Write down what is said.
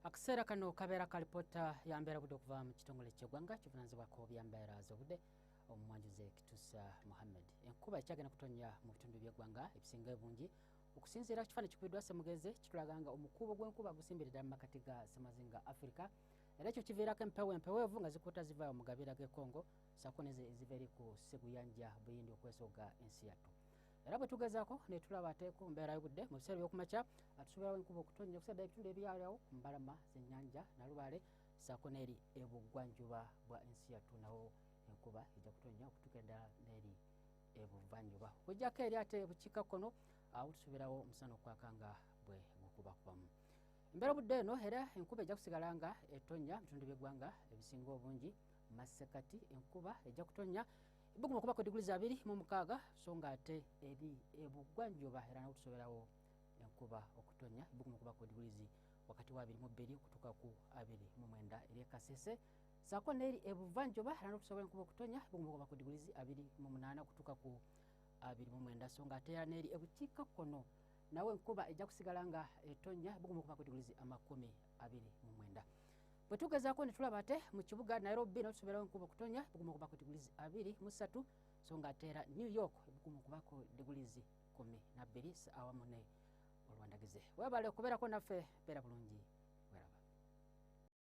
Akaseera kano kabeera ka lipoota ya mbeera budde okuva mu kitongole ky'eggwanga kivunaanyizibwako byambeera z'obudde omumwanjuze Kituusa Muhammad. Enkuba ekyagenda kutonnya mu bitundu by'eggwanga ebisinga ebungi okusinziira ku kifaananyi kikubiddwa Ssemugeze kitulaga nga omukuubo gw'enkuba gusimbire ddala mu makkati ga Ssemazinga Africa era ekyo kiviirako empewo empeweevu nga zikuuta ziva mu gabira g'e Congo ssaako neziva eri ku Ssebuyanja Buyindi okwesooga ensi yattu. Era bwe tugezaako ne tulaba ate ku mbeera y'obudde mu biseera by'okumakya tusuubirawo enkuba okutonnya okusadde ebitundu ebyaliawo ku mbalama z'ennyanja Nalubaale ssaako n'eri ebuggwanjuba bwa ensi yattu nawo enkuba ejja kutonnya okutuuka eddala n'eri ebuvanjuba. Okuggyako eri ate bukiikakkono awo tusuubirawo omusana okwaka nga bwe gukubakubamu. Embeera obudde eno era enkuba ejja kusigala nga etonnya mu bitundu by'eggwanga ebisinga obungi. Masekati enkuba ejja kutonnya ebuguma okuba ku diguli 26 so nga ate eri ebuggwanjuba era nawo tusoberawo enkuba okutonnya ebuguma okuba ku diguli wakati wa 22 okutuuka ku 29 eri Kasese ssaako n'eri ebuvanjuba era nawo tusobera enkuba okutonnya ebuguma okuba ku diguli 28 okutuuka ku 29 so nga ate era n'eri ebukiikakkono nawo enkuba ejja kusigala nga etonnya ebuguma okuba ku diguli 29. Bwe tugezaako ne tulaba ate mu kibuga Nairobi nawo tusoberawo enkuba okutonnya ebuguma okuba ku diguli 23 so nga ate era New York ebuguma okuba ku diguli 12 awamu ne olwandagize. Weebale okubeerako naffe, beera bulungi.